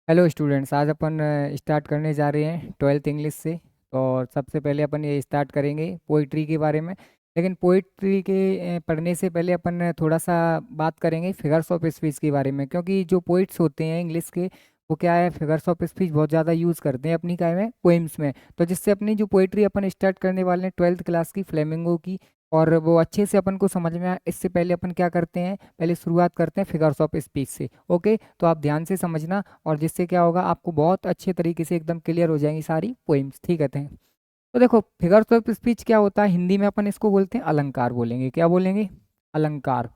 Hello students, आज अपन start करने जा रहे हैं ट्वेल्थ इंग्लिश से। तो सबसे पहले अपन ये स्टार्ट करेंगे पोइट्री के बारे में। लेकिन पोइट्री के पढ़ने से पहले अपन थोड़ा सा बात करेंगे फिगर्स ऑफ स्पीच के बारे में, क्योंकि जो पोइट्स होते हैं इंग्लिश के वो क्या है, फिगर्स ऑफ स्पीच बहुत ज़्यादा यूज़ करते हैं अपनी काय में, पोइम्स में। तो जिससे अपनी जो पोइट्री अपन स्टार्ट करने वाले हैं ट्वेल्थ क्लास की, फ्लेमिंगो की, और वो अच्छे से अपन को समझ में आए, इससे पहले अपन क्या करते हैं, पहले शुरुआत करते हैं फिगर्स ऑफ स्पीच से। ओके, तो आप ध्यान से समझना, और जिससे क्या होगा, आपको बहुत अच्छे तरीके से एकदम क्लियर हो जाएंगी सारी पोइम्स। ठीक है। तो देखो, फिगर्स ऑफ स्पीच क्या होता है, हिंदी में अपन इसको बोलते हैं अलंकार बोलेंगे। क्या बोलेंगे? अलंकार।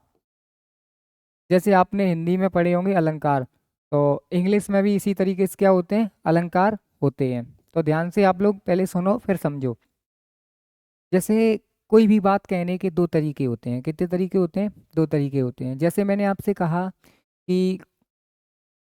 जैसे आपने हिंदी में पढ़े होंगे अलंकार, तो इंग्लिश में भी इसी तरीके से क्या होते हैं, अलंकार होते हैं। तो ध्यान से आप लोग पहले सुनो फिर समझो। जैसे कोई भी बात कहने के दो तरीके होते हैं। कितने तरीके होते हैं? दो तरीके होते हैं। जैसे मैंने आपसे कहा कि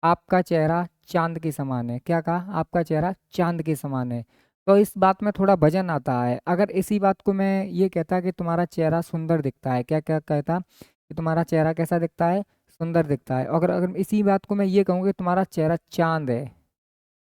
आपका चेहरा चांद के समान है। क्या कहा? आपका चेहरा चांद के समान है। तो इस बात में थोड़ा वजन आता है। अगर इसी बात को मैं ये कहता कि तुम्हारा चेहरा सुंदर दिखता है, क्या क्या कहता कि तुम्हारा चेहरा कैसा दिखता है? सुंदर दिखता है। अगर अगर इसी बात को मैं ये कहूँ कि तुम्हारा चेहरा चांद है,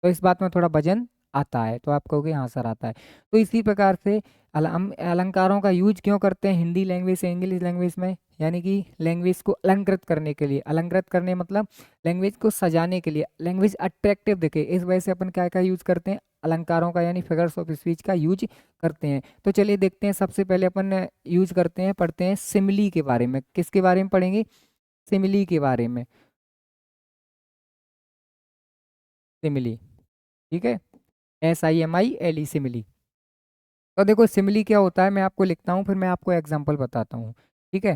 तो इस बात में थोड़ा वजन आता है। तो आप कहोगे हाँ सर आता है। तो इसी प्रकार से हम अलंकारों का यूज क्यों करते हैं हिंदी लैंग्वेज से इंग्लिश लैंग्वेज में, यानी कि लैंग्वेज को अलंकृत करने के लिए। अलंकृत करने मतलब लैंग्वेज को सजाने के लिए, लैंग्वेज अट्रैक्टिव दिखे, इस वजह से अपन क्या क्या यूज करते हैं, अलंकारों का यानी फिगर्स ऑफ स्पीच का यूज करते हैं। तो चलिए देखते हैं। सबसे पहले अपन यूज करते हैं, पढ़ते हैं सिमिली के बारे में। किसके बारे में पढ़ेंगे? सिमिली के बारे में। सिमिली। ठीक है। SIMILE, simile. तो देखो सिमिली क्या होता है, मैं आपको लिखता हूँ फिर मैं आपको एग्जांपल बताता हूँ। ठीक है।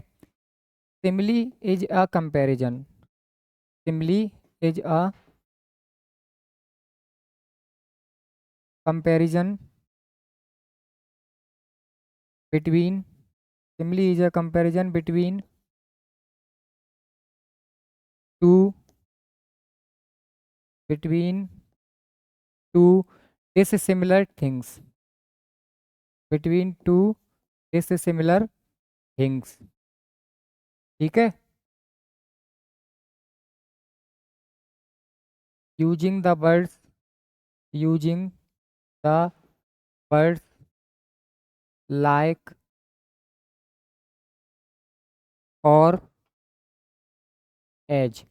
Simile is a comparison. Simile is a comparison between. Simile is a comparison between to between two dissimilar things. Between two dissimilar things. ठीक है। Using the words, using the words like or as.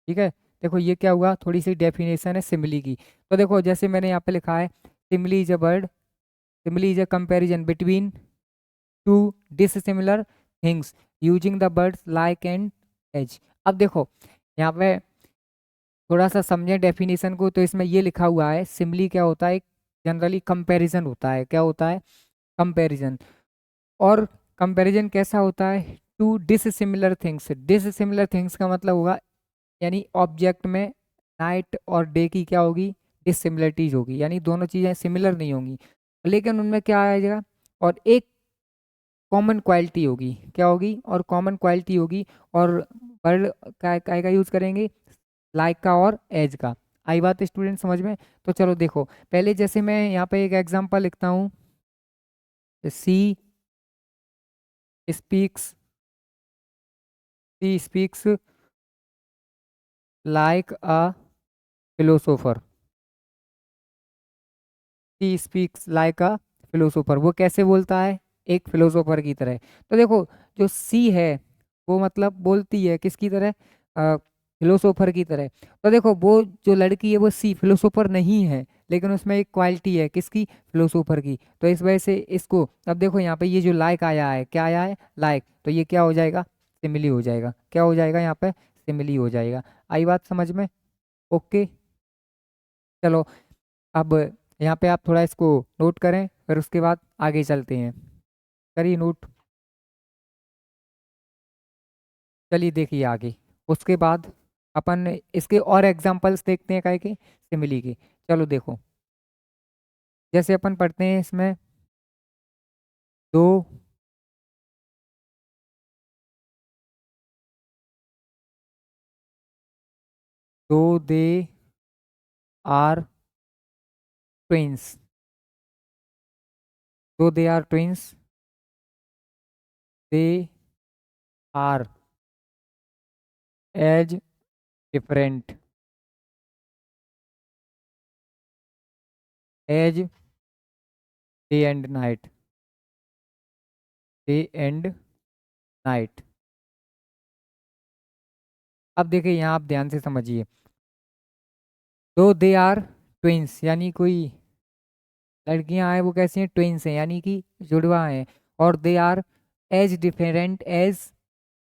ठीक है। देखो ये क्या हुआ, थोड़ी सी definition है सिमिली की। तो देखो जैसे मैंने यहाँ पे लिखा है, simile is a word, simile is a comparison between two dissimilar things using the words like and as. अब देखो यहाँ पे थोड़ा सा समझें डेफिनेशन को। तो इसमें ये लिखा हुआ है, सिमिली क्या होता है, जनरली कंपैरिजन होता है। क्या होता है? कंपैरिजन। और कंपैरिजन कैसा होता है? To dissimilar things. Dissimilar things का मतलब होगा, यानी ऑब्जेक्ट में नाइट और डे की क्या होगी, डिसिमिलरिटीज होगी, यानी दोनों चीज़ें सिमिलर नहीं होंगी, लेकिन उनमें क्या आएगा, और एक कॉमन क्वालिटी होगी। क्या होगी? और कॉमन क्वालिटी होगी। और वर्ड का यूज करेंगे, लाइक का और एज का। आई बात स्टूडेंट समझ में? तो चलो देखो, पहले जैसे मैं यहाँ पे एक एग्जांपल लिखता हूँ, she speaks, she speaks like a philosopher. He speaks like a philosopher. वो कैसे बोलता है? एक फिलोसोफर की तरह। तो देखो, जो सी है वो मतलब बोलती है किसकी तरह, फिलोसोफर की तरह। तो देखो वो जो लड़की है वो सी फिलोसोफर नहीं है, लेकिन उसमें एक क्वालिटी है किसकी, फिलोसोफर की। तो इस वजह से इसको, अब देखो यहाँ पे ये जो लाइक आया है, क्या आया है, लाइक, तो ये क्या हो जाएगा, सिमिली हो जाएगा। क्या हो जाएगा यहाँ पे? सिमिली हो जाएगा। आई बात समझ में? ओके। चलो, अब यहाँ पे आप थोड़ा इसको नोट करें, फिर उसके बाद आगे चलते हैं। करिए नोट। चलिए देखिए आगे। उसके बाद अपन इसके और एग्जांपल्स देखते हैं काय के, सिमिली के। चलो देखो, जैसे अपन पढ़ते हैं इसमें, दो दो they are twins. Though they are twins, they are as different. As day and night, day and night. अब देखिए यहाँ आप ध्यान से समझिए, दो दे आर ट्विंस, यानी कोई लड़कियां हैं वो कैसी हैं, ट्विंस हैं, यानी कि जुड़वा हैं। और they are as different as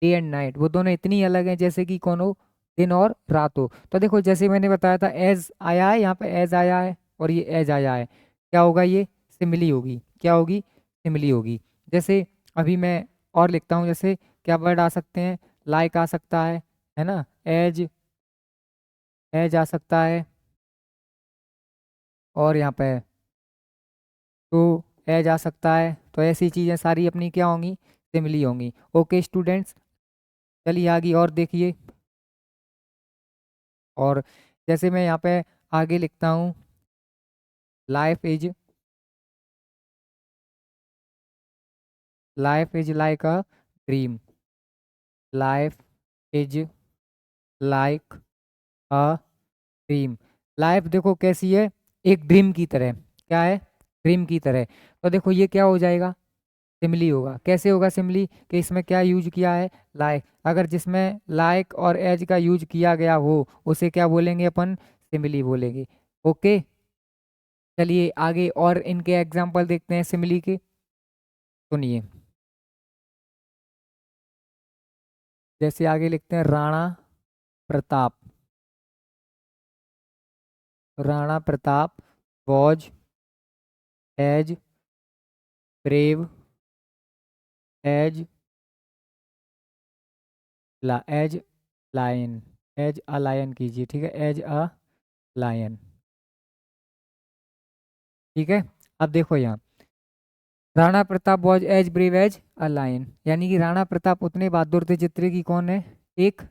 day and night, वो दोनों इतनी अलग हैं जैसे कि कौन हो, दिन और रात हो। तो देखो जैसे मैंने बताया था, एज आया है यहाँ पे, एज आया है और ये एज आया है, क्या होगा, ये सिमिली होगी, क्या होगी, सिमिली होगी। जैसे अभी मैं और लिखता हूँ, जैसे क्या वर्ड आ सकते हैं, लाइक आ सकता है ना, एज, एज आ सकता है, और यहाँ पे टू एज आ सकता है। तो ऐसी चीज़ें सारी अपनी क्या होंगी, सिमिली होंगी। ओके स्टूडेंट्स, चलिए आगे और देखिए। और जैसे मैं यहाँ पे आगे लिखता हूँ, life is like a dream, life is like a dream. Life देखो कैसी है, एक ड्रीम की तरह, क्या है, ड्रीम की तरह। तो देखो ये क्या हो जाएगा, सिमली होगा। कैसे होगा सिमली, कि इसमें क्या यूज किया है, लाइक। अगर जिसमें लाइक और एज का यूज किया गया हो उसे क्या बोलेंगे अपन, सिमली बोलेंगे। ओके, चलिए आगे और इनके एग्जाम्पल देखते हैं सिमली के। सुनिए, जैसे आगे लिखते हैं, Rana Pratap, Rana Pratap was as brave as as lion, as a lion कीजिए, ठीक है, एज अ लायन, ठीक है। अब देखो यहाँ, Rana Pratap was as brave as a lion, यानी कि राणा प्रताप उतने बहादुर थे जितने की कौन है, एक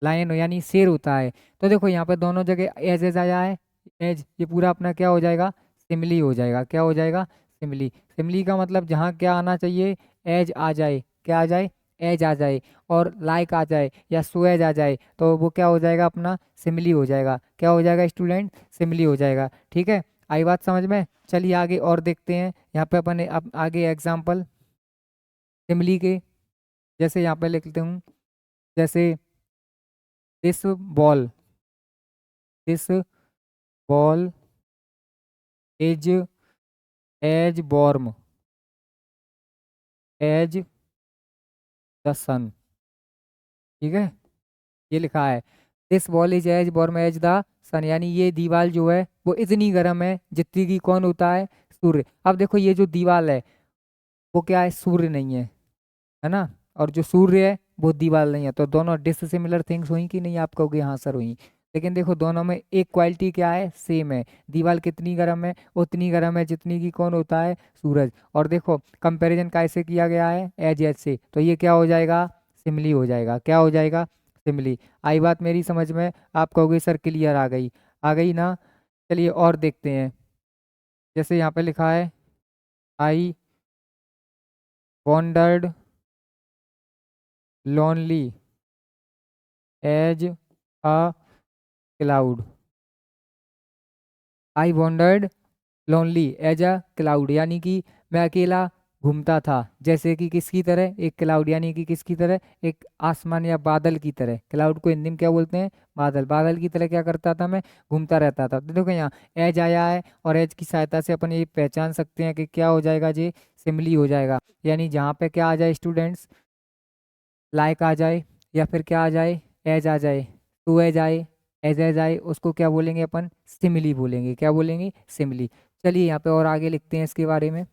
लायन हो, यानी शेर होता है। तो देखो यहाँ पे दोनों जगह एज एज आया है, एज, ये पूरा अपना क्या हो जाएगा, सिमली हो जाएगा, क्या हो जाएगा, सिमली। सिमली का मतलब जहाँ क्या आना चाहिए, एज आ जाए, क्या आ जाए, एज आ जाए, और लाइक आ जाए या सो एज आ जाए, तो वो क्या हो जाएगा, अपना सिमली हो जाएगा। क्या हो जाएगा स्टूडेंट, सिमली हो जाएगा, ठीक है। आई बात समझ में, चलिए आगे और देखते हैं। यहाँ पे अपन अब आगे एग्जाम्पल सिमली के, जैसे यहाँ पे लिखते हूँ, जैसे this ball, this ball is as warm as the sun, ठीक है, ये लिखा है, this ball is as warm as the sun, यानी ये दीवार जो है वो इतनी गर्म है जितनी की कौन होता है, सूर्य। अब देखो ये जो दीवार है वो क्या है, सूर्य नहीं है ना, और जो सूर्य है वो दीवार नहीं है, तो दोनों डिसिमिलर थिंग्स हुई कि नहीं, आप कहोगे हाँ सर हुई। लेकिन देखो दोनों में एक क्वालिटी क्या है, सेम है। दीवार कितनी गर्म है, उतनी गर्म है जितनी की कौन होता है, सूरज। और देखो कंपैरिजन कैसे किया गया है, एज से, तो ये क्या हो जाएगा, सिमली हो जाएगा, क्या हो जाएगा, सिमली। आई बात मेरी समझ में, आप कहोगे सर क्लियर आ गई ना। चलिए और देखते हैं, जैसे यहाँ पे लिखा है, I wandered lonely as a cloud, I wandered lonely as a cloud, यानी कि मैं अकेला घूमता था, जैसे कि किसकी तरह, एक क्लाउड, यानी कि किसकी तरह, एक आसमान या बादल की तरह। क्लाउड को हिंदी में क्या बोलते हैं, बादल। बादल की तरह क्या करता था मैं, घूमता रहता था। तो देखो यहाँ एज आया है, और एज की सहायता से अपन ये पहचान सकते हैं कि क्या हो जाएगा जी, सिमली हो जाएगा। यानी जहाँ पे क्या आ जाए स्टूडेंट्स, लाइक आ जाए, या फिर क्या आ जाए, एज आ जाए, टू एज आए, एज आए, उसको क्या बोलेंगे अपन, सिमिली बोलेंगे, क्या बोलेंगे, सिमिली। चलिए यहाँ पे और आगे लिखते हैं इसके बारे में,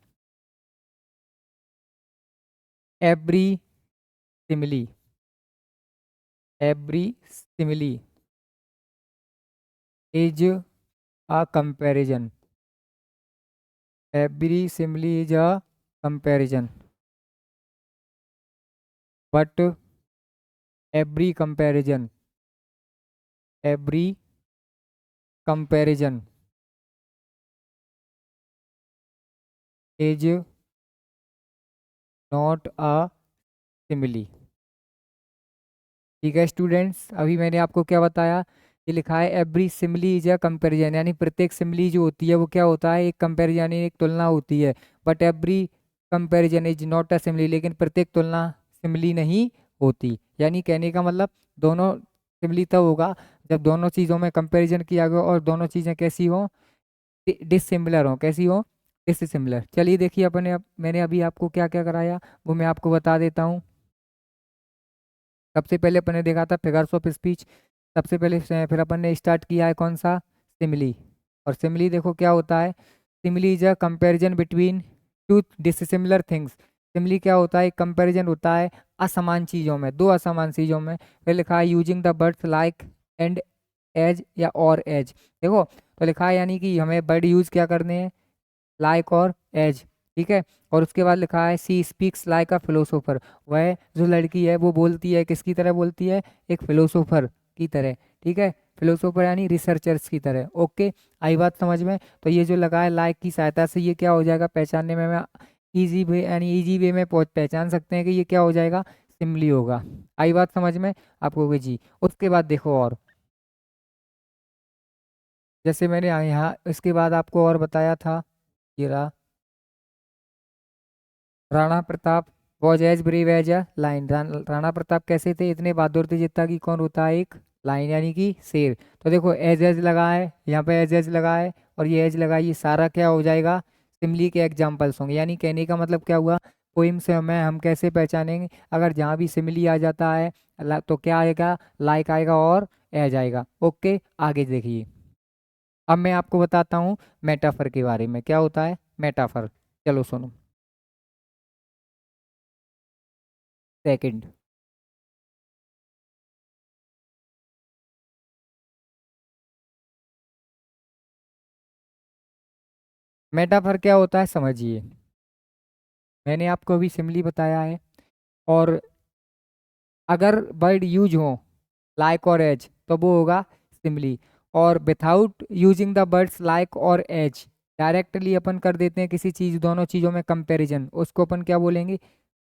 every simile, every simile is a comparison, every simile is a comparison, but every comparison, every comparison is not a simile. ठीक है स्टूडेंट्स, अभी मैंने आपको क्या बताया, ये लिखा है every simile is a comparison, यानी प्रत्येक सिमिली जो होती है वो क्या होता है, एक कंपेरिजन यानी एक तुलना होती है। But every comparison is not a simile, लेकिन प्रत्येक तुलना सिमिली नहीं होती। यानी कहने का मतलब दोनों सिमिली तब होगा जब दोनों चीज़ों में कंपैरिजन किया गया और दोनों चीज़ें कैसी हो, डिसिमिलर हो। कैसी हो, डिसिमिलर। चलिए देखिए अपने मैंने अभी आपको क्या क्या कराया वो मैं आपको बता देता हूँ। सबसे पहले अपन ने देखा था फिगर्स ऑफ स्पीच। सबसे पहले फिर अपन ने स्टार्ट किया है कौन सा, सिमिली। और सिमिली देखो क्या होता है, simile is a comparison between two dissimilar things. Simile क्या होता है, एक कंपैरिजन होता है असमान चीज़ों में, दो असमान चीज़ों में। फिर लिखा है using the words like and as या और एज। देखो तो लिखा है यानी कि हमें वर्ड यूज क्या करने हैं, लाइक और एज। ठीक है। और उसके बाद लिखा है सी स्पीक्स लाइक अ फिलोसोफर। वह जो लड़की है वो बोलती है किसकी तरह बोलती है, एक फिलोसोफर की तरह। ठीक है, फिलोसोफर यानी रिसर्चर्स की तरह। ओके, आई बात समझ में। तो ये जो लगा है लाइक की सहायता से ये क्या हो जाएगा, पहचानने में मैं इजी वे यानी इजी वे में पहचान सकते हैं कि ये क्या हो जाएगा, सिमली होगा। आई बात समझ में आपको कि जी। उसके बाद देखो और जैसे मैंने यहाँ इसके बाद आपको और बताया था, ये रहा, Rana Pratap was as brave as a lion. Rana Pratap कैसे थे, इतने बहादुर थे जितना कि कौन होता है, एक लाइन यानी कि शेर। तो देखो एज एज लगा है, यहाँ पे एज एज लगा है और ये एज लगा है, ये सारा क्या हो जाएगा, सिमली के एग्जाम्पल्स होंगे। यानी कहने का मतलब क्या हुआ, पोइम से हमें हम कैसे पहचानेंगे, अगर जहाँ भी सिमली आ जाता है तो क्या आएगा, लाइक आएगा और एज आएगा। ओके, आगे देखिए। अब मैं आपको बताता हूँ मेटाफर के बारे में, क्या होता है मेटाफर। चलो सुनो। सेकंड, मेटाफर क्या होता है समझिए। मैंने आपको अभी सिमिली बताया है, और अगर वर्ड यूज हो लाइक और एज तो वो होगा सिमिली। और without using the words like or as, directly अपन कर देते हैं किसी चीज, दोनों चीजों में कंपैरिजन, उसको अपन क्या बोलेंगे,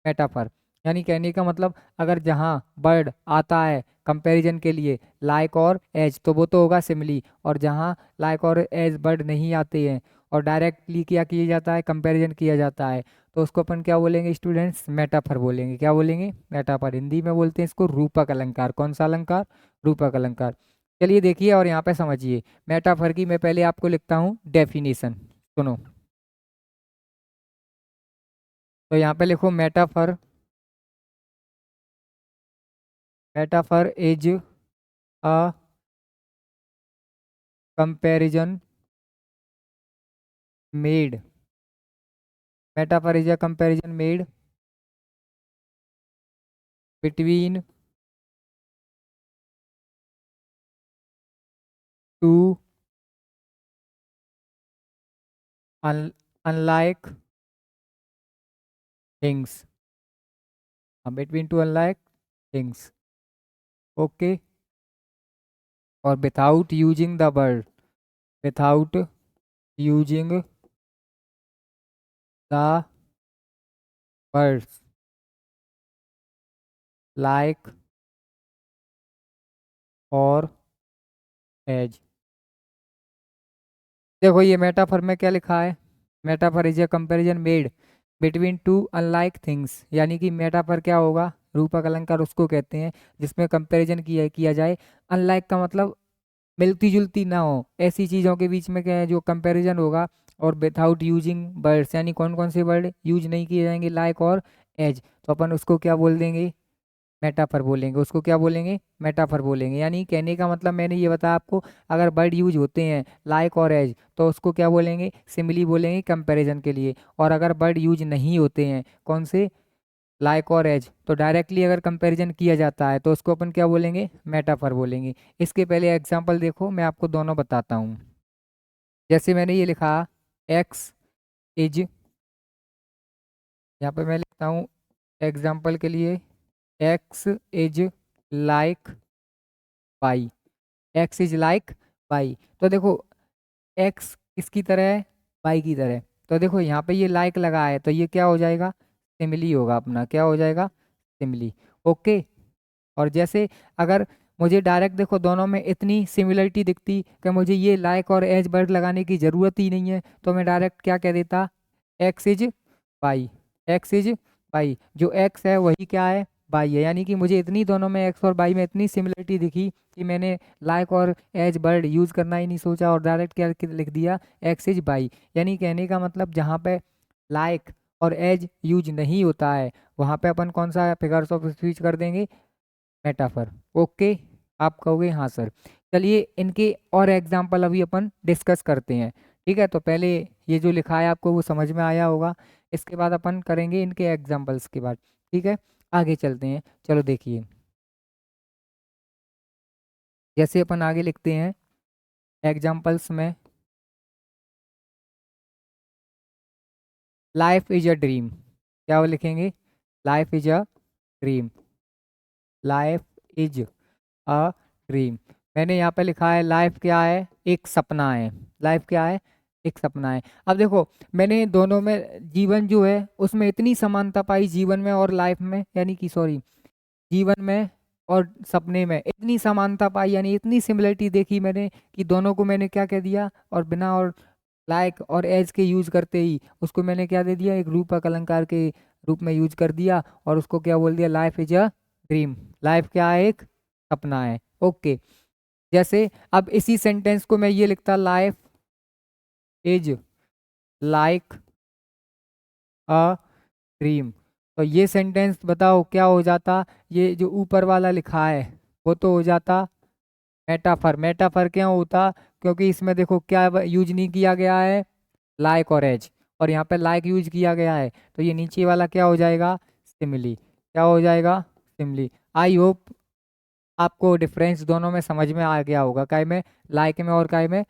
मेटाफर। यानी कहने का मतलब अगर जहाँ वर्ड आता है कंपैरिजन के लिए लाइक और एज तो वो तो होगा सिमिली, और जहाँ लाइक और एज वर्ड नहीं आते हैं और डायरेक्टली क्या किया जाता है, कंपैरिजन किया जाता है, तो उसको अपन क्या बोलेंगे स्टूडेंट्स, मेटाफर बोलेंगे। क्या बोलेंगे, मेटाफर। हिंदी में बोलते हैं इसको रूपक अलंकार। कौन सा अलंकार, रूपक अलंकार। चलिए देखिए और यहाँ पे समझिए मेटाफर की मैं पहले आपको लिखता हूँ डेफिनेशन, सुनो। तो यहाँ पे लिखो metaphor, metaphor is a comparison made, metaphor is a comparison made between two unlike things, between two unlike things. Okay, और without using the word, without using the words like or as. देखो ये metaphor में क्या लिखा है, metaphor is a comparison made between two unlike things. यानी कि metaphor क्या होगा, रूपक अलंकार उसको कहते हैं जिसमें कंपैरिजन किया जाए। अनलाइक का मतलब मिलती जुलती ना हो, ऐसी चीज़ों के बीच में क्या है जो कंपैरिजन होगा। और विथाउट यूजिंग वर्ड्स, यानी कौन कौन से वर्ड यूज नहीं किए जाएंगे, लाइक और एज, तो अपन उसको क्या बोल देंगे, मेटाफर बोलेंगे। उसको क्या बोलेंगे, मेटाफर बोलेंगे। यानी कहने का मतलब मैंने ये बताया आपको, अगर वर्ड यूज होते हैं लाइक और एज तो उसको क्या बोलेंगे, सिमिली बोलेंगे कंपैरिजन के लिए। और अगर वर्ड यूज नहीं होते हैं कौन से, लाइक और एज, तो डायरेक्टली अगर कंपैरिजन किया जाता है तो उसको अपन क्या बोलेंगे, मेटाफर बोलेंगे। इसके पहले एग्जांपल देखो, मैं आपको दोनों बताता हूँ। जैसे मैंने ये लिखा एक्स इज, यहाँ पे मैं लिखता हूँ एग्जाम्पल के लिए, x is like why, X is like why. तो देखो एक्स किसकी तरह है, वाई की तरह। तो देखो यहाँ पे ये लाइक लगा है तो ये क्या हो जाएगा, सिमिली होगा अपना, क्या हो जाएगा, सिमिली। ओके। और जैसे अगर मुझे डायरेक्ट देखो दोनों में इतनी सिमिलरिटी दिखती कि मुझे ये लाइक और एज वर्ड लगाने की ज़रूरत ही नहीं है, तो मैं डायरेक्ट क्या कह देता, X is Y, X is Y. जो एक्स है वही क्या है, वाई है। यानी कि मुझे इतनी दोनों में एक्स और वाई में इतनी सिमिलरिटी दिखी कि मैंने like or as word use करना ही नहीं सोचा और डायरेक्ट क्या लिख दिया, एक्स इज वाई। यानी कहने का मतलब जहाँ पे लाइक और एज यूज नहीं होता है वहाँ पे अपन कौन सा फिगर्स ऑफ स्पीच कर देंगे, मेटाफर। ओके, आप कहोगे हाँ सर। चलिए इनके और एग्जाम्पल अभी अपन डिस्कस करते हैं। ठीक है, तो पहले ये जो लिखा है आपको वो समझ में आया होगा, इसके बाद अपन करेंगे इनके एग्जाम्पल्स के बाद। ठीक है, आगे चलते हैं। चलो देखिए, जैसे अपन आगे लिखते हैं एग्जाम्पल्स में, लाइफ इज अ ड्रीम, क्या वो लिखेंगे, life is a dream, life is a dream. मैंने यहाँ पे लिखा है लाइफ क्या है, एक सपना है, लाइफ क्या है, एक सपना है। अब देखो मैंने दोनों में जीवन जो है उसमें इतनी समानता पाई, जीवन में और लाइफ में, यानी कि सॉरी, जीवन में और सपने में इतनी समानता पाई, यानी इतनी सिमिलरिटी देखी मैंने कि दोनों को मैंने क्या कह दिया, और बिना और लाइक और एज के यूज करते ही उसको मैंने क्या दे दिया, एक रूपक अलंकार के रूप में यूज कर दिया और उसको क्या बोल दिया, life is a dream, life क्या है, एक सपना है। ओके, जैसे अब इसी सेंटेंस को मैं ये लिखता, life is like a dream, तो ये सेंटेंस बताओ क्या हो जाता, ये जो ऊपर वाला लिखा है वो तो हो जाता मेटाफर। मेटाफर क्यों होता, क्योंकि इसमें देखो क्या यूज नहीं किया गया है, लाइक और एज, और यहाँ पे लाइक यूज किया गया है, तो ये नीचे वाला क्या हो जाएगा, सिमिली, क्या हो जाएगा, सिमिली। आई होप आपको डिफरेंस दोनों में समझ में आ गया होगा, काय में, लाइक में और काय में,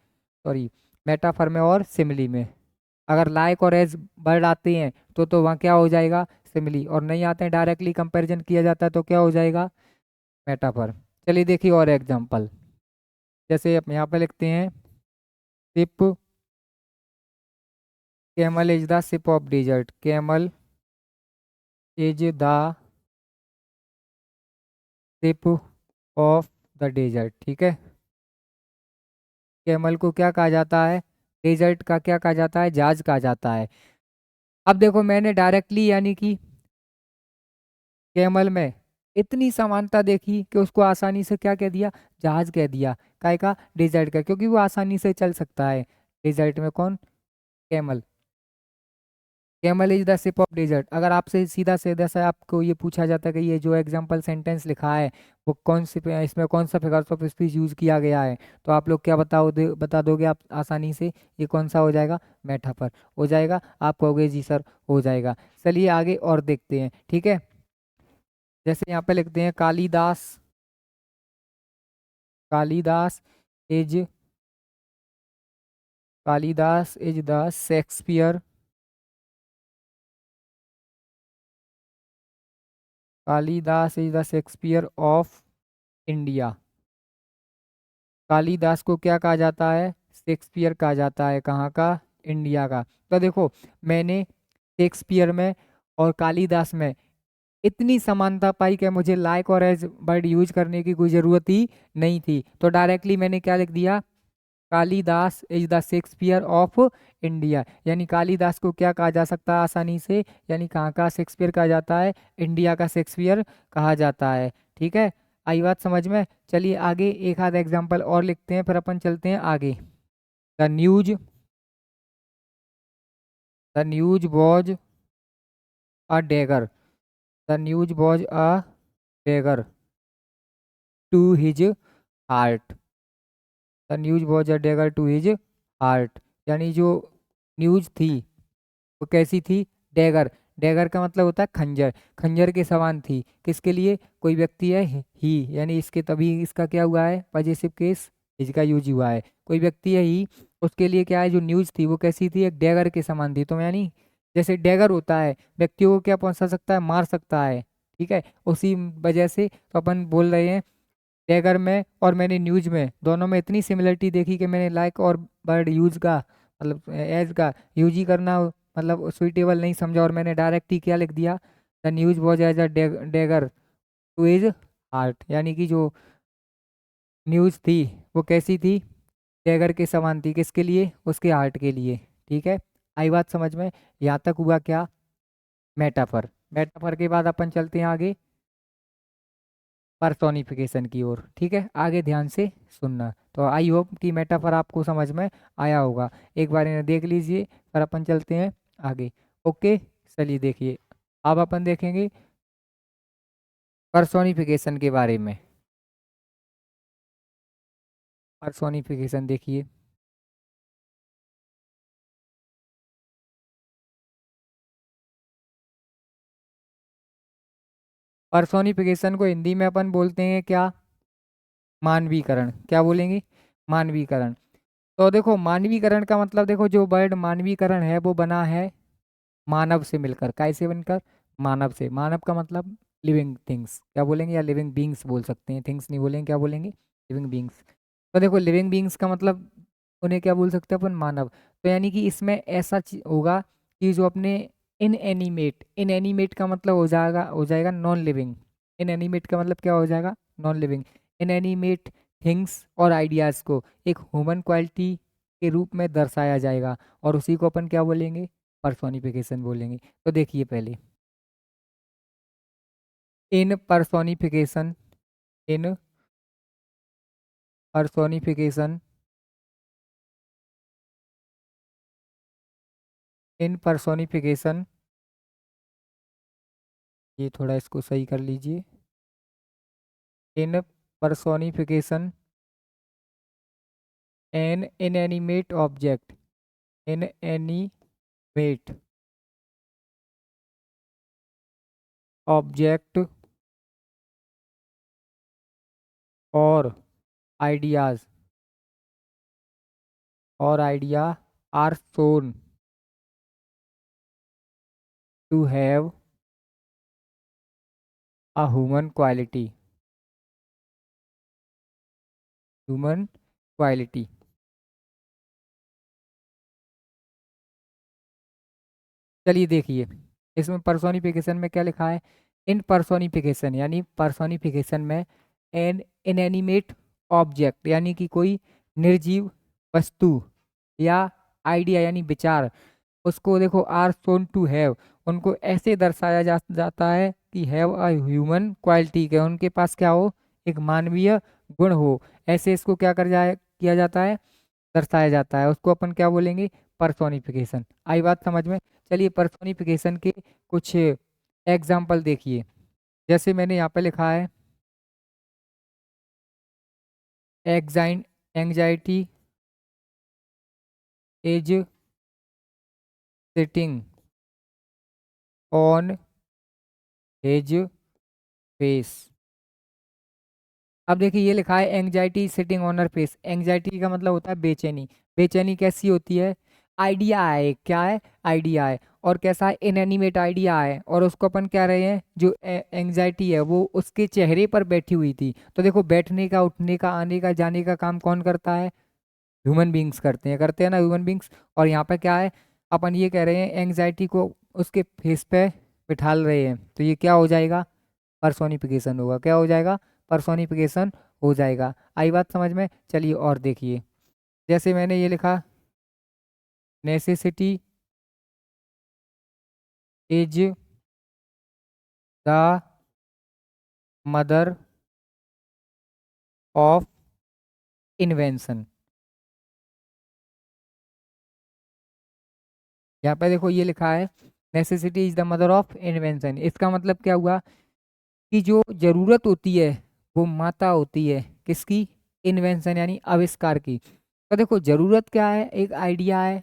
सॉरी, मेटाफर में और सिमिली में। अगर लाइक और एज वर्ड आते हैं तो वहाँ क्या हो जाएगा, सिमिली, और नहीं आते हैं डायरेक्टली कंपैरिजन किया जाता है तो क्या हो जाएगा, मेटाफर। चलिए देखिए और एग्जांपल, जैसे आप यहाँ पे लिखते हैं, ship, camel is the ship of desert, camel is the ship of the desert. ठीक है, कैमल को क्या कहा जाता है, डेजर्ट का क्या कहा जाता है, जहाज कहा जाता है। अब देखो मैंने डायरेक्टली यानी कि कैमल में इतनी समानता देखी कि उसको आसानी से क्या कह दिया, जहाज कह दिया, काय का, डेजर्ट का, क्योंकि वो आसानी से चल सकता है। डेजर्ट में कौन, camel, camel is the ship of desert. अगर आपसे सीधा सीधा से आपको ये पूछा जाता है कि ये जो एग्जांपल सेंटेंस लिखा है वो कौन सी, इसमें कौन सा फिगर्स ऑफ स्पीच यूज किया गया है, तो आप लोग क्या बता दोगे आप आसानी से, ये कौन सा हो जाएगा, मेटाफर हो जाएगा। आप कहोगे जी सर हो जाएगा। चलिए आगे और देखते हैं। ठीक है, जैसे यहाँ पे लिखते हैं, Kalidas, Kalidas is, Kalidas is the Shakespeare, Kalidas is the Shakespeare of India. Kalidas को क्या कहा जाता है, शेक्सपियर कहा जाता है, कहाँ का, इंडिया का। तो देखो मैंने शेक्सपियर में और कालिदास में इतनी समानता पाई कि मुझे like or as word use करने की कोई ज़रूरत ही नहीं थी, तो डायरेक्टली मैंने क्या लिख दिया, Kalidas is the Shakespeare of India. यानी कालिदास को क्या कहा जा सकता है आसानी से, यानी कहाँ का शेक्सपियर कहा जाता है, इंडिया का शेक्सपियर कहा जाता है। ठीक है, आई बात समझ में। चलिए आगे एक आध एग्जांपल और लिखते हैं फिर अपन चलते हैं आगे। The news, the news was a dagger, the news was a dagger to his heart, the news was a dagger to his heart. यानी जो न्यूज थी वो कैसी थी, डैगर, डैगर का मतलब होता है खंजर, खंजर के समान थी, किसके लिए, कोई व्यक्ति है ही, यानी इसके तभी इसका क्या हुआ है, पजेसिव केस इसका यूज हुआ है, कोई व्यक्ति है ही, उसके लिए क्या है, जो न्यूज थी वो कैसी थी, एक डैगर के समान थी। तो यानी जैसे डैगर होता है व्यक्तियों को क्या पहुंचा सकता है, मार सकता है। ठीक है, उसी वजह से तो अपन बोल रहे हैं, टैगर में और मैंने न्यूज में दोनों में इतनी सिमिलरिटी देखी कि मैंने लाइक और बर्ड यूज का मतलब एज का यूज ही करना मतलब सुइटेबल नहीं समझा, और मैंने डायरेक्ट ही क्या लिख दिया, the news was as a dagger to his heart. यानी कि जो न्यूज़ थी वो कैसी थी, टैगर के समान थी, किसके लिए, उसके आर्ट के लिए। ठीक है, आई बात समझ में। यहाँ तक हुआ क्या, मेटाफर। मेटाफर के बाद अपन चलते हैं आगे पर्सोनिफिकेशन की ओर। ठीक है, आगे ध्यान से सुनना। तो आई होप कि मेटाफर आपको समझ में आया होगा, एक बार इन्हें देख लीजिए, फिर अपन चलते हैं आगे। ओके, चलिए देखिए, अब अपन देखेंगे पर्सोनिफिकेशन के बारे में। पर्सोनिफिकेशन देखिए, पर्सोनिफिकेशन को हिंदी में अपन बोलते हैं क्या, मानवीकरण। क्या बोलेंगे, मानवीकरण। तो देखो मानवीकरण का मतलब, देखो जो वर्ड मानवीकरण है वो बना है मानव से मिलकर। कैसे बनकर, मानव से। मानव का मतलब लिविंग थिंग्स, क्या बोलेंगे, या लिविंग बींग्स बोल सकते हैं, थिंग्स नहीं बोलेंगे, क्या बोलेंगे, लिविंग बींग्स। तो देखो लिविंग बींग्स का मतलब उन्हें क्या बोल सकते हैं अपन, मानव। तो यानी कि इसमें ऐसा होगा कि जो अपने इनएनिमेट, इनएनिमेट का मतलब हो जाएगा नॉन लिविंग। इनएनिमेट का मतलब क्या हो जाएगा, नॉन लिविंग। इनएनिमेट थिंग्स और आइडियाज़ को एक ह्यूमन क्वालिटी के रूप में दर्शाया जाएगा, और उसी को अपन क्या बोलेंगे, पर्सोनिफिकेशन बोलेंगे। तो देखिए पहले, in personification, in personification, in personification, ये थोड़ा इसको सही कर लीजिए। In personification an inanimate object, inanimate object or ideas, or idea are shown to have a human quality, human quality. चलिए देखिए, इसमें पर्सोनिफिकेशन में क्या लिखा है, इन पर्सोनिफिकेशन यानी पर्सोनिफिकेशन में एन इनएनिमेट ऑब्जेक्ट यानी कि कोई निर्जीव वस्तु या आइडिया यानी विचार, उसको देखो आर शोन टू हैव, उनको ऐसे दर्शाया जाता है कि हैव अ ह्यूमन क्वालिटी, के उनके पास क्या हो, एक मानवीय गुण हो। ऐसे इसको क्या कर जाए किया जाता है, दर्शाया जाता है, उसको अपन क्या बोलेंगे, पर्सोनिफिकेशन। आई बात समझ में। चलिए पर्सोनिफिकेशन के कुछ एग्जाम्पल देखिए, जैसे मैंने यहाँ पे लिखा है, exine anxiety is sitting on his face. अब देखिए ये लिखा है anxiety sitting on her face. Anxiety का मतलब होता है बेचैनी। बेचैनी कैसी होती है, आइडिया है, क्या है, आइडिया है, और कैसा है, इनएनिमेट आइडिया है, और उसको अपन क्या रहे हैं, जो एंजाइटी है वो उसके चेहरे पर बैठी हुई थी। तो देखो बैठने का, उठने का, आने का, जाने का काम कौन करता है, ह्यूमन बींग्स करते हैं ना, ह्यूमन बींग्स। और यहाँ पे क्या है, अपन ये कह रहे हैं एंजाइटी को उसके फेस पे बिठाल रहे हैं, तो ये क्या हो जाएगा, पर्सोनिफिकेशन होगा। क्या हो जाएगा, पर्सोनिफिकेशन हो जाएगा। आई बात समझ में। चलिए और देखिए, जैसे मैंने ये लिखा, necessity is the mother of invention. यहाँ पे देखो ये लिखा है, necessity is the mother of invention. इसका मतलब क्या हुआ, कि जो जरूरत होती है वो माता होती है किसकी, इन्वेंशन यानी आविष्कार की। तो देखो जरूरत क्या है, एक आइडिया है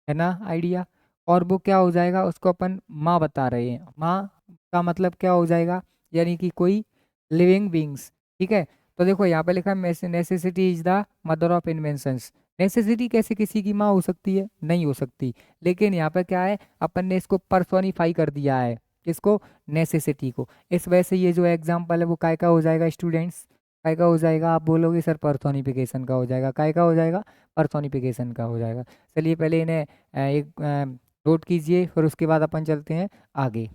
ना, आइडिया, और वो क्या हो जाएगा, उसको अपन माँ बता रहे हैं। माँ का मतलब क्या हो जाएगा, यानी कि कोई लिविंग बींग्स। ठीक है, तो देखो यहाँ पे लिखा है necessity is the mother of inventions. Necessity कैसे किसी की माँ हो सकती है, नहीं हो सकती। लेकिन यहाँ पे क्या है, अपन ने इसको पर्सोनिफाई कर दिया है, किसको, नेसेसिटी को। इस वजह से ये जो एग्जाम्पल है वो काय का हो जाएगा स्टूडेंट्स, काय का हो जाएगा, आप बोलोगे सर पर्सोनिफिकेशन का हो जाएगा, काय का हो जाएगा, पर्सोनिफिकेशन का हो जाएगा। चलिए पहले इन्हें एक नोट कीजिए, फिर उसके बाद अपन चलते हैं आगे।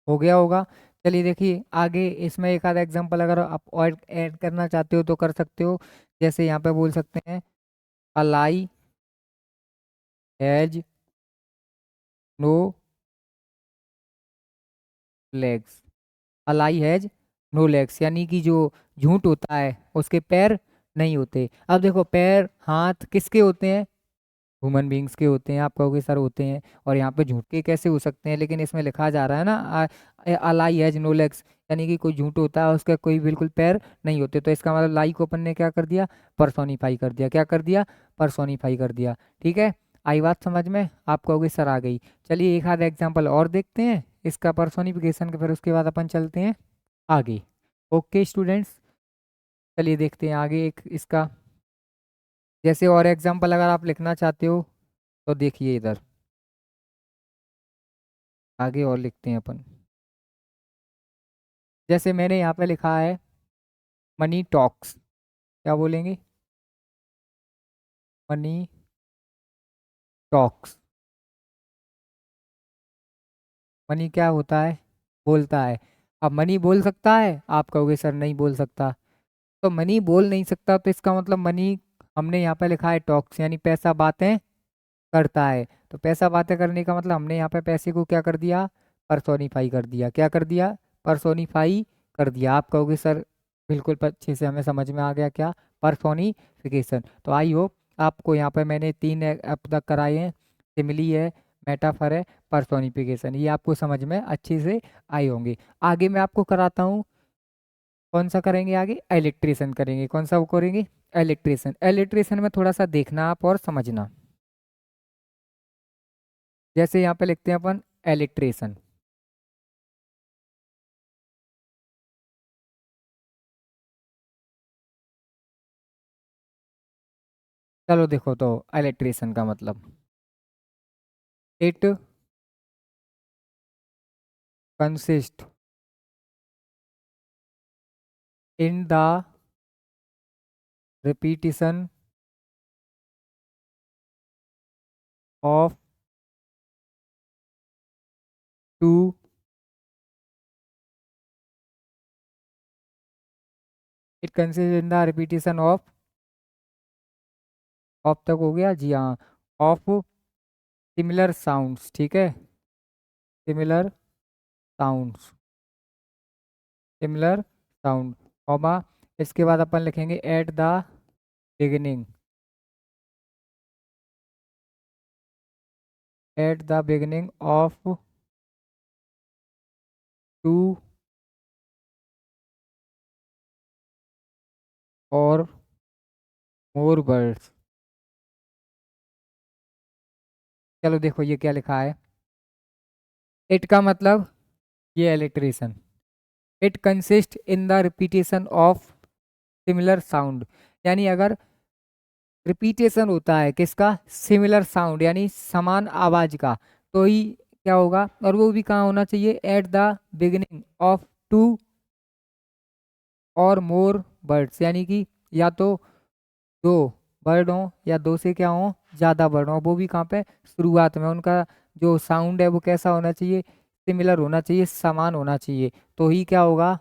हो गया होगा। चलिए देखिए आगे इसमें एक आधा एग्जांपल अगर आप और ऐड करना चाहते हो तो कर सकते हो। जैसे यहाँ पे बोल सकते हैं a lie has no legs. A lie has no legs यानी कि जो झूठ होता है उसके पैर नहीं होते। अब देखो पैर हाथ किसके होते हैं, ह्यूमन बींग्स के होते हैं। आप कहोगे सर होते हैं, और यहाँ पे झूठ के कैसे हो सकते हैं, लेकिन इसमें लिखा जा रहा है ना अलाई हैज नो लेग्स, यानी कि कोई झूठ होता है उसका कोई बिल्कुल पैर नहीं होते। तो इसका मतलब लाई को अपन ने क्या कर दिया, पर्सोनीफाई कर दिया। क्या कर दिया, पर्सोनीफाई कर दिया। ठीक है, आई बात समझ में, आप कहोगे सर आ गई। चलिए एक आधा एग्जाम्पल और देखते हैं इसका पर्सोनिफिकेशन के, फिर उसके बाद अपन चलते हैं आगे। ओके स्टूडेंट्स, चलिए देखते हैं आगे एक इसका। जैसे और एग्जाम्पल अगर आप लिखना चाहते हो तो देखिए इधर आगे और लिखते हैं अपन। जैसे मैंने यहाँ पे लिखा है मनी टॉक्स। क्या बोलेंगे, मनी टॉक्स। मनी क्या होता है, बोलता है। अब मनी बोल सकता है, आप कहोगे सर नहीं बोल सकता। तो मनी बोल नहीं सकता तो इसका मतलब मनी, हमने यहाँ पे लिखा है टॉक्स यानी पैसा बातें करता है। तो पैसा बातें करने का मतलब हमने यहाँ पे पैसे को क्या कर दिया, पर्सोनीफाई कर दिया। क्या कर दिया, पर्सोनीफाई कर दिया। आप कहोगे सर बिल्कुल अच्छे से हमें समझ में आ गया क्या, पर्सोनिफिकेशन। तो आई होप आपको यहाँ पे मैंने तीन अब तक कराए हैं, सिमिली है, मेटाफर है, पर्सोनिफिकेशन, ये आपको समझ में अच्छे से आए होंगे। आगे मैं आपको कराता हूँ, कौन सा करेंगे आगे, इलेक्ट्रिशियन करेंगे। कौन सा वो करेंगे, इलेक्ट्रिशियन। इलेक्ट्रिशियन में थोड़ा सा देखना आप और समझना। जैसे यहाँ पे लिखते हैं अपन इलेक्ट्रिशियन। चलो देखो तो इलेक्ट्रिशियन का मतलब, it consist in the repetition of two, it consist in the repetition of तक हो गया जी हाँ, ऑफ सिमिलर साउंड्स। ठीक है, similar sounds, similar sound, comma, इसके बाद अपन लिखेंगे at the beginning, at the beginning of two or more words. चलो देखो ये क्या लिखा है, इट का मतलब ये electrician, it consist in the repetition of similar sound, यानी अगर रिपीटेशन होता है किसका, सिमिलर साउंड यानी समान आवाज का, तो ही क्या होगा, और वो भी कहाँ होना चाहिए, at the beginning of two or more words, यानी कि या तो दो वर्ड हो या दो से क्या हो, ज़्यादा वर्ड हो, वो भी कहाँ पे, शुरुआत में। उनका जो साउंड है वो कैसा होना चाहिए, सिमिलर होना चाहिए, समान होना चाहिए, तो ही क्या होगा,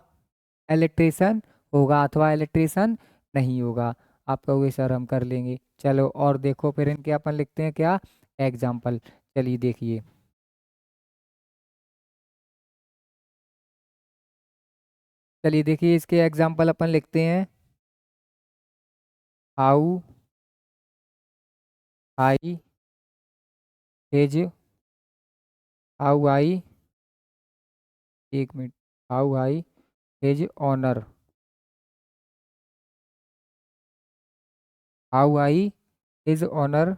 इलेक्ट्रिशियन होगा, अथवा इलेक्ट्रिशियन नहीं होगा। आप कहोगे सर हम कर लेंगे। चलो और देखो फिर इनके अपन लिखते हैं क्या, एग्जाम्पल। चलिए देखिए, चलिए देखिए इसके एग्जाम्पल अपन लिखते हैं। How I is, how I, एक minute, how I is honour, how I is honour,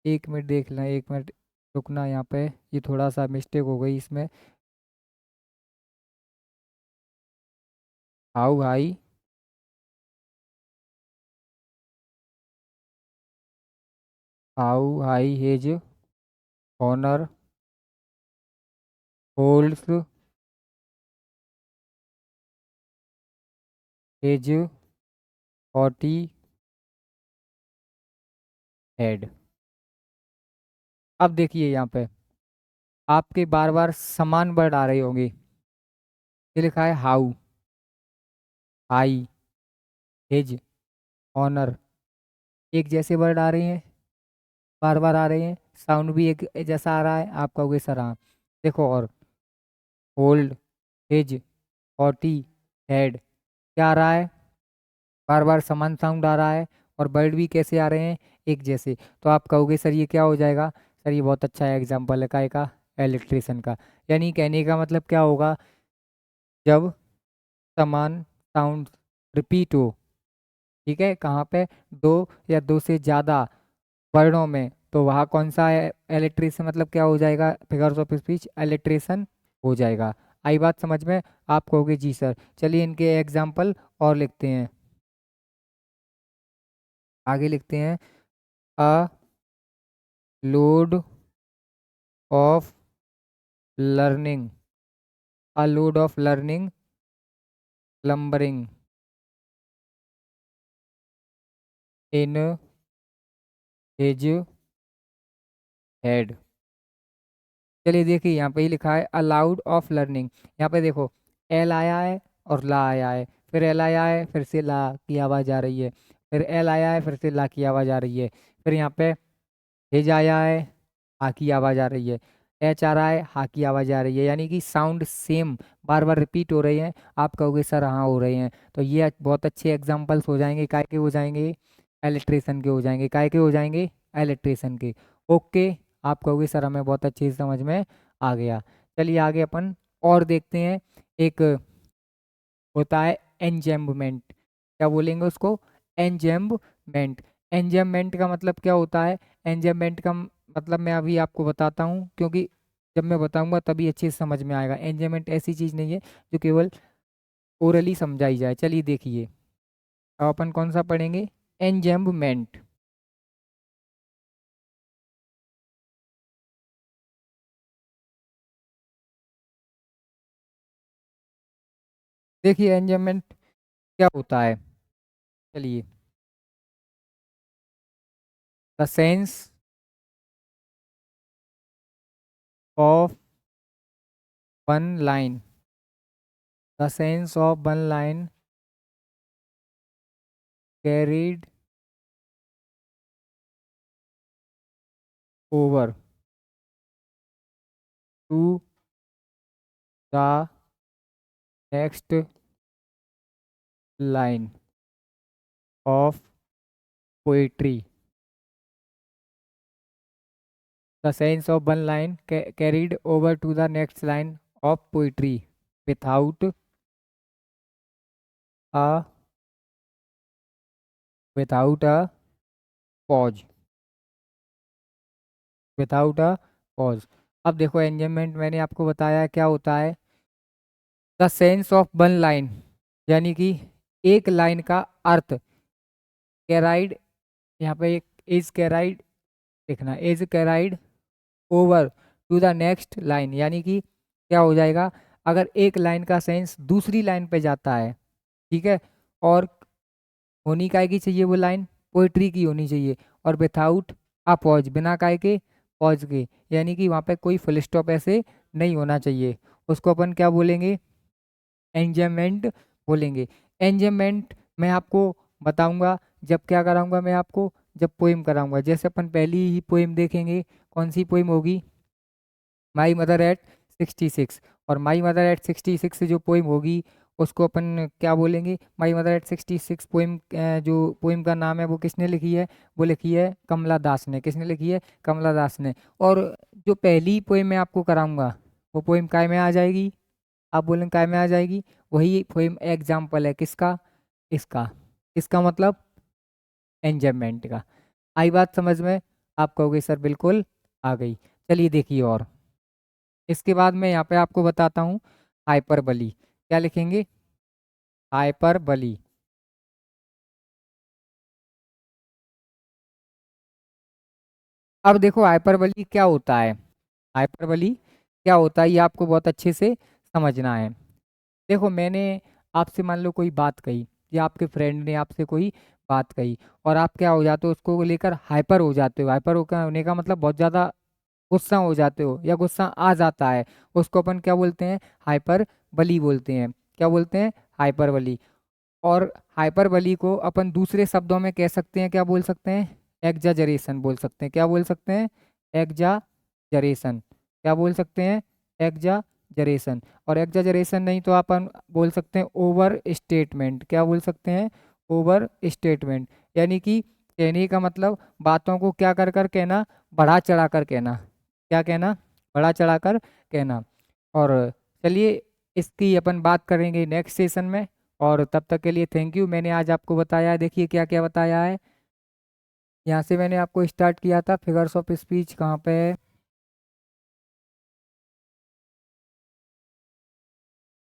एक मिनट देख लें, एक मिनट रुकना यहाँ पे, ये थोड़ा सा मिस्टेक हो गई इसमें। How I, how I is honour holds is 40 head. अब देखिए यहाँ पे, आपके बार बार समान वर्ड आ रहे होंगे। ये लिखा है हाउ, हाई, हिज, ऑनर। एक जैसे वर्ड आ रहे हैं, बार बार आ रहे हैं, साउंड भी एक जैसा आ रहा है। आप कहोगे सर हाँ। देखो और, होल्ड, हिज, हॉटी, हेड, क्या आ रहा है, बार बार समान साउंड आ रहा है, और वर्ड भी कैसे आ रहे हैं, एक जैसे। तो आप कहोगे सर ये क्या हो जाएगा। सर ये बहुत अच्छा एग्जाम्पल है काय का, इलेक्ट्रिशियन का। यानी कहने का मतलब क्या होगा, जब समान साउंड रिपीट हो, ठीक है, कहाँ पे, दो या दो से ज़्यादा वर्णों में, तो वहाँ कौन सा है इलेक्ट्रिशियन, मतलब क्या हो जाएगा, फिगर्स ऑफ स्पीच इलेक्ट्रिशियन हो जाएगा। आई बात समझ में। आप कहोगे जी सर। चलिए इनके एग्जाम्पल और लिखते हैं। आगे लिखते हैं, a load of learning, a load of learning lumbering in his head. चलिए देखिए यहाँ पे ही लिखा है अलाउड ऑफ लर्निंग। यहाँ पे देखो, एल आया है और ला आया है, फिर एल आया है, फिर से ला की आवाज़ आ रही है, फिर एल आया है, फिर से ला की आवाज़ आ रही है, फिर यहाँ पे हिज आया है, हा की आवाज़ आ रही है, एच आ रहा है, हा की आवाज़ आ रही है। यानी कि साउंड सेम बार बार रिपीट हो रहे हैं। आप कहोगे सर हाँ हो रहे हैं। तो ये बहुत अच्छे एग्जाम्पल्स हो जाएंगे, काय के हो जाएंगे, इलेक्ट्रिशियन के हो जाएंगे, काय के हो जाएंगे, इलेक्ट्रिशियन के। ओके। आप कहोगे सर हमें बहुत अच्छे से समझ में आ गया। चलिए आगे अपन और देखते हैं। एक होता है एंजेम्बमेंट। क्या बोलेंगे उसको, एंजेम्बमेंट। एंजेम्बमेंट का मतलब क्या होता है, एंजेम्बमेंट का मतलब मैं अभी आपको बताता हूँ, क्योंकि जब मैं बताऊंगा तभी अच्छे से समझ में आएगा। एंजेम्बमेंट ऐसी चीज़ नहीं है जो केवल ओरली समझाई जाए। चलिए देखिए, अब अपन कौन सा पढ़ेंगे, एंजेम्बमेंट। देखिए एंजेम्बमेंट क्या होता है। चलिए, the sense of one line, the sense of one line carried over to the next line of poetry. The sense of one line carried over to the next line of poetry without a without a pause, without a pause। अब देखो enjoyment मैंने आपको बताया क्या होता है, the sense of one line, यानी कि एक लाइन का अर्थ, कैराइड, यहाँ पे एक इज कैराइड लिखना, is carried over to the next line, यानी कि क्या हो जाएगा, अगर एक लाइन का सेंस दूसरी लाइन पे जाता है, ठीक है, और होनी काय की चाहिए वो लाइन, पोइट्री की होनी चाहिए, और विथाउट अ पॉज, बिना काय के, पॉज के, यानी कि वहाँ पे कोई फुल स्टॉप ऐसे नहीं होना चाहिए। उसको अपन क्या बोलेंगे, एंजॉयमेंट बोलेंगे। एंजॉयमेंट मैं आपको बताऊंगा जब क्या कराऊंगा, मैं आपको जब पोइम कराऊंगा। जैसे अपन पहली ही पोइम देखेंगे, कौन सी पोइम होगी, माई मदर एट 66। और माई मदर एट 66 जो पोइम होगी उसको अपन क्या बोलेंगे, माई मदर एट 66 पोइम। जो पोइम का नाम है वो किसने लिखी है, वो लिखी है कमला दास ने। किसने लिखी है, कमला दास ने। और जो पहली पोइम मैं आपको कराऊंगा वो पोइम काय में आ जाएगी, आप बोलेंगे काय में आ जाएगी, वही पोइम एग्जाम्पल है किसका, इसका। इसका मतलब एंजॉयमेंट का। आई बात समझ में। आप कहोगे सर बिल्कुल आ गई। चलिए देखिए और, इसके बाद मैं यहाँ पे आपको बताता हूँ हाइपरबली। क्या लिखेंगे, हाइपरबली। अब देखो हाइपरबली क्या होता है, हाइपरबली क्या होता है ये आपको बहुत अच्छे से समझना है। देखो मैंने आपसे मान लो कोई बात कही, या आपके फ्रेंड ने आपसे कोई बात कही, और आप क्या हो जाते हो, उसको लेकर हाइपर हो जाते हो। हाइपर होने का मतलब बहुत ज़्यादा गुस्सा हो जाते हो या गुस्सा आ जाता है, उसको अपन क्या बोलते हैं? हाइपर बली बोलते हैं। क्या बोलते हैं? हाइपर बली। और हाइपर बली को अपन दूसरे शब्दों में कह सकते हैं, क्या बोल सकते हैं? एग्जाजरेशन बोल सकते हैं। क्या बोल सकते हैं? एग्जाजरेशन। क्या बोल सकते हैं? एग्जाजरेशन। और एग्जाजरेशन नहीं तो अपन बोल सकते हैं ओवर स्टेटमेंट। क्या बोल सकते हैं? Over statement. यानी कि कहने का मतलब बातों को क्या कर कर कहना, बढ़ा चढ़ा कर कहना। क्या कहना? बढ़ा चढ़ा कर कहना। और चलिए, इसकी अपन बात करेंगे नेक्स्ट सेशन में। और तब तक के लिए थैंक यू। मैंने आज आपको बताया, देखिए क्या क्या बताया है। यहाँ से मैंने आपको स्टार्ट किया था फिगर्स ऑफ स्पीच, कहाँ पे है?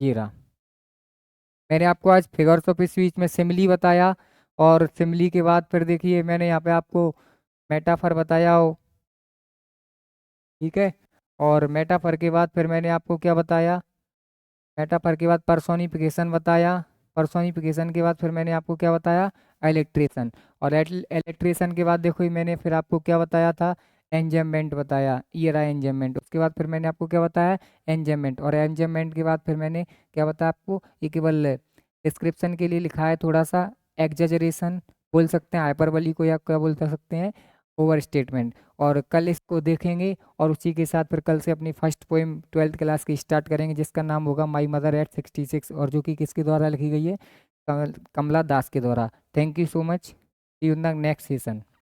ये रहा। मैंने आपको आज फिगर्स ऑफ स्पीच में सिमिली बताया। और सिमिली के बाद फिर देखिए मैंने यहाँ पे आपको मेटाफर बताया हो। ठीक है। और मेटाफर के बाद फिर मैंने आपको क्या बताया? मेटाफर के बाद पर्सोनिफिकेशन बताया। पर्सोनिफिकेशन के बाद फिर मैंने आपको क्या बताया? इलेक्ट्रेशन। और इलेक्ट्रेशन के बाद देखो, ये मैंने फिर आपको क्या बताया था? एंजेममेंट बताया। ये रहा एंजेममेंट। उसके बाद फिर मैंने आपको क्या बताया? एंजेममेंट। और एंजेममेंट के बाद फिर मैंने क्या बताया आपको? ये केवल डिस्क्रिप्शन के लिए लिखा है थोड़ा सा। एग्जेजरेशन बोल सकते हैं हाइपरबली को, या क्या बोल सकते हैं? Over statement. और कल इसको देखेंगे। और उसी के साथ फिर कल से अपनी फर्स्ट पोएम 12th क्लास की स्टार्ट करेंगे, जिसका नाम होगा माई मदर एट 66, और जो कि किसके द्वारा लिखी गई है? कमला दास के द्वारा। Thank you so much. See you in the next session.